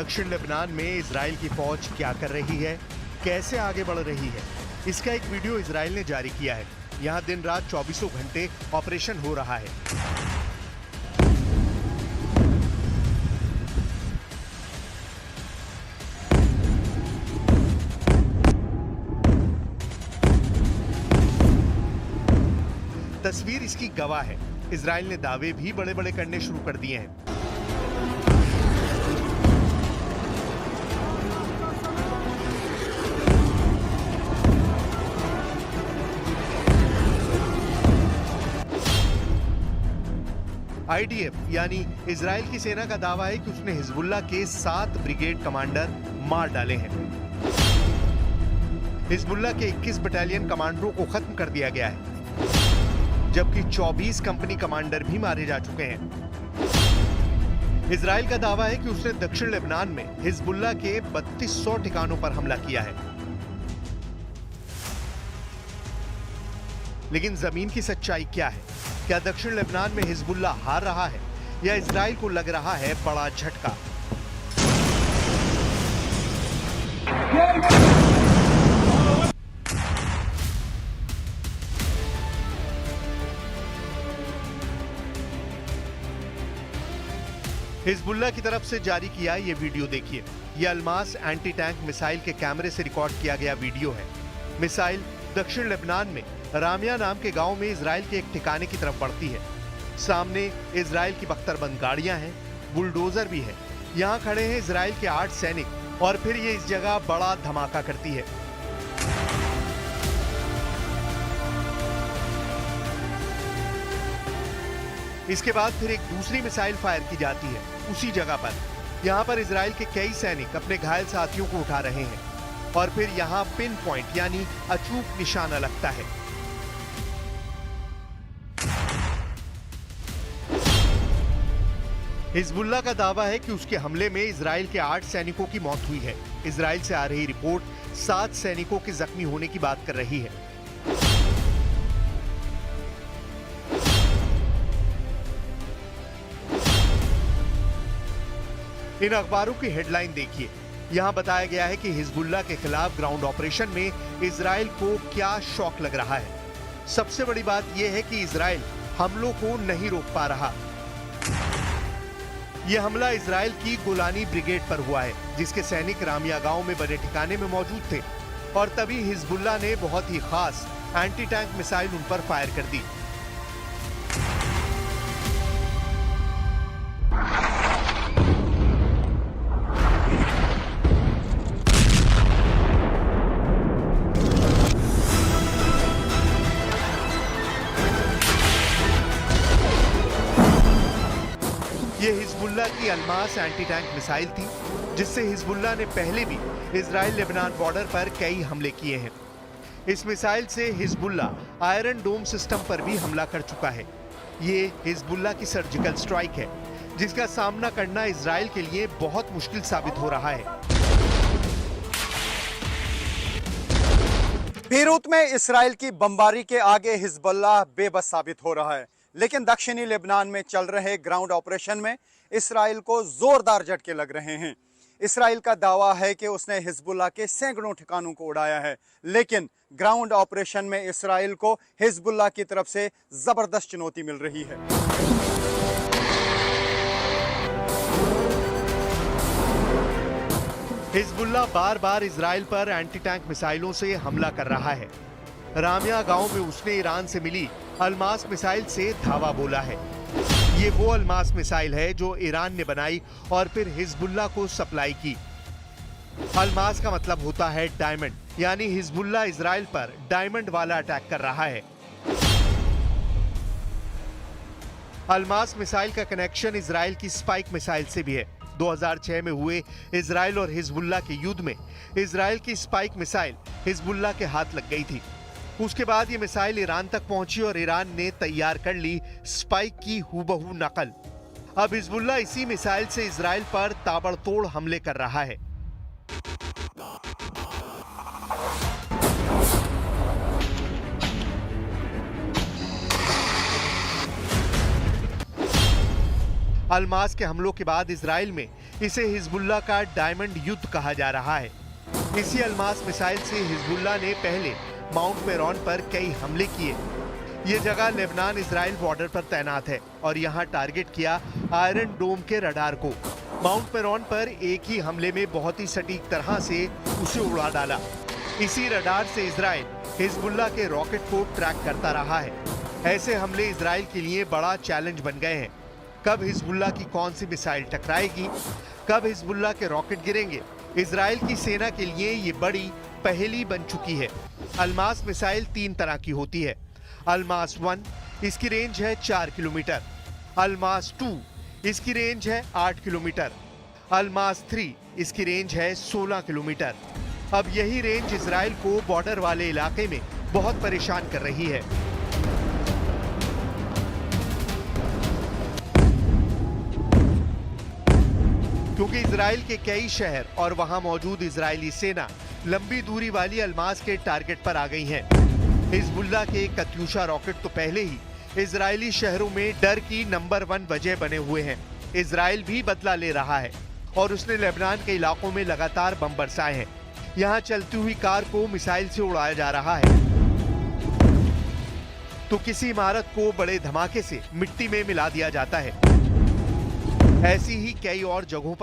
दक्षिण लेबनान में इजराइल की फौज क्या कर रही है, कैसे आगे बढ़ रही है, इसका एक वीडियो इजराइल ने जारी किया है। यहां दिन रात 24 घंटे ऑपरेशन हो रहा है। तस्वीर इसकी गवाह है। इजराइल ने दावे भी बड़े बड़े करने शुरू कर दिए हैं। आईडीएफ यानी इजराइल की सेना का दावा है कि उसने हिजबुल्लाह के 7 ब्रिगेड कमांडर मार डाले हैं। हिजबुल्लाह के 21 बटालियन कमांडरों को खत्म कर दिया गया है, जबकि 24 कंपनी कमांडर भी मारे जा चुके हैं। इजराइल का दावा है कि उसने दक्षिण लेबनान में हिजबुल्लाह के 3200 ठिकानों पर हमला किया है। लेकिन जमीन की सच्चाई क्या है? क्या दक्षिण लेबनान में हिजबुल्लाह हार रहा है या इजराइल को लग रहा है बड़ा झटका? हिजबुल्लाह की तरफ से जारी किया ये वीडियो देखिए। ये अल्मास एंटी टैंक मिसाइल के कैमरे से रिकॉर्ड किया गया वीडियो है। मिसाइल दक्षिण लेबनान में रामिया नाम के गांव में इजराइल के एक ठिकाने की तरफ बढ़ती है। सामने इजराइल की बख्तरबंद गाड़ियां हैं, बुलडोजर भी है। यहां खड़े हैं इजराइल के 8 सैनिक और फिर ये इस जगह बड़ा धमाका करती है। इसके बाद फिर एक दूसरी मिसाइल फायर की जाती है उसी जगह पर। यहां पर इजराइल के कई सैनिक अपने घायल साथियों को उठा रहे हैं और फिर यहां पिन पॉइंट यानी अचूक निशाना लगता है। हिजबुल्लाह का दावा है कि उसके हमले में इजराइल के 8 सैनिकों की मौत हुई है। इजराइल से आ रही रिपोर्ट 7 सैनिकों के जख्मी होने की बात कर रही है। इन अखबारों की हेडलाइन देखिए। यहां बताया गया है कि हिजबुल्लाह के खिलाफ ग्राउंड ऑपरेशन में इजराइल को क्या शौक लग रहा है। सबसे बड़ी बात यह है कि इजराइल हमलों को नहीं रोक पा रहा। यह हमला इजराइल की गोलानी ब्रिगेड पर हुआ है, जिसके सैनिक रामिया गांव में बने ठिकाने में मौजूद थे और तभी हिजबुल्लाह ने बहुत ही खास एंटी टैंक मिसाइल उन पर फायर कर दी। ये हिजबुल्लाह की अल्मास एंटी टैंक मिसाइल थी, जिससे हिजबुल्लाह ने पहले भी इजराइल लेबनान बॉर्डर पर कई हमले किए हैं। इस मिसाइल से हिजबुल्लाह आयरन डोम सिस्टम पर भी हमला कर चुका है। ये हिजबुल्लाह की सर्जिकल स्ट्राइक है, जिसका सामना करना इजराइल के लिए बहुत मुश्किल साबित हो रहा है। बेरूत में इजराइल की बमबारी के आगे हिजबुल्लाह बेबस साबित हो रहा है, लेकिन दक्षिणी लेबनान में चल रहे ग्राउंड ऑपरेशन में इजराइल को जोरदार झटके लग रहे हैं। इजराइल का दावा है कि उसने हिजबुल्लाह के सैकड़ों ठिकानों को उड़ाया है, लेकिन ग्राउंड ऑपरेशन में इजराइल को हिजबुल्लाह की तरफ से जबरदस्त चुनौती मिल रही है। हिजबुल्लाह बार बार इजराइल पर एंटी टैंक मिसाइलों से हमला कर रहा है। रामिया गांव में उसने ईरान से मिली अल्मास मिसाइल से धावा बोला है। ये वो अल्मास मिसाइल है जो ईरान ने बनाई और फिर हिजबुल्लाह को सप्लाई की। अल्मास का मतलब होता है डायमंड, यानी हिजबुल्लाह इजराइल पर डायमंड वाला अटैक कर रहा है। अल्मास मिसाइल का कनेक्शन इजराइल की स्पाइक मिसाइल से भी है। 2006 में हुए इजराइल और हिजबुल्लाह के युद्ध में इजराइल की स्पाइक मिसाइल हिजबुल्लाह के हाथ लग गई थी। उसके बाद ये मिसाइल ईरान तक पहुंची और ईरान ने तैयार कर ली स्पाइक की हूबहू नकल। अब हिजबुल्लाह इसी मिसाइल से इजराइल पर ताबड़तोड़ हमले कर रहा है। अलमास के हमलों के बाद इजराइल में इसे हिजबुल्ला का डायमंड युद्ध कहा जा रहा है। इसी अलमास मिसाइल से हिजबुल्ला ने पहले माउंट मेरॉन पर कई हमले किए। ये जगह लेबनान इजराइल बॉर्डर पर तैनात है और यहाँ टारगेट किया आयरन डोम के रडार को। माउंट मेरॉन पर एक ही हमले में बहुत ही सटीक तरह से उसे उड़ा डाला। इसी रडार से इजराइल हिजबुल्ला के रॉकेट को ट्रैक करता रहा है। ऐसे हमले इजराइल के लिए बड़ा चैलेंज बन गए हैं। कब हिजबुल्ला की कौन सी मिसाइल टकराएगी, कब हिजबुल्ला के रॉकेट गिरेंगे, इजराइल की सेना के लिए ये बड़ी पहेली बन चुकी है। अलमास मिसाइल 3 तरह की होती है। अलमास 1, इसकी रेंज है 4 किलोमीटर। अलमास 2, इसकी रेंज है 8 किलोमीटर। अलमास 3, इसकी रेंज है 16 किलोमीटर। अब यही रेंज इजराइल को बॉर्डर वाले इलाके में बहुत परेशान कर रही है। क्योंकि इजराइल के कई शहर और वहां मौजूद इजरायली सेना लंबी दूरी वाली अलमास के टारगेट पर आ गई है। हिजबुल्ला के कत्यूशा रॉकेट तो पहले ही इजरायली शहरों में डर की नंबर 1 वजह बने हुए हैं। इजराइल भी बदला ले रहा है और उसने लेबनान के इलाकों में लगातार बम बरसाए हैं। यहाँ चलती हुई कार को मिसाइल से उड़ाया जा रहा है तो किसी इमारत को बड़े धमाके से मिट्टी में मिला दिया जाता है। ऐसी ही कई और जगहों पर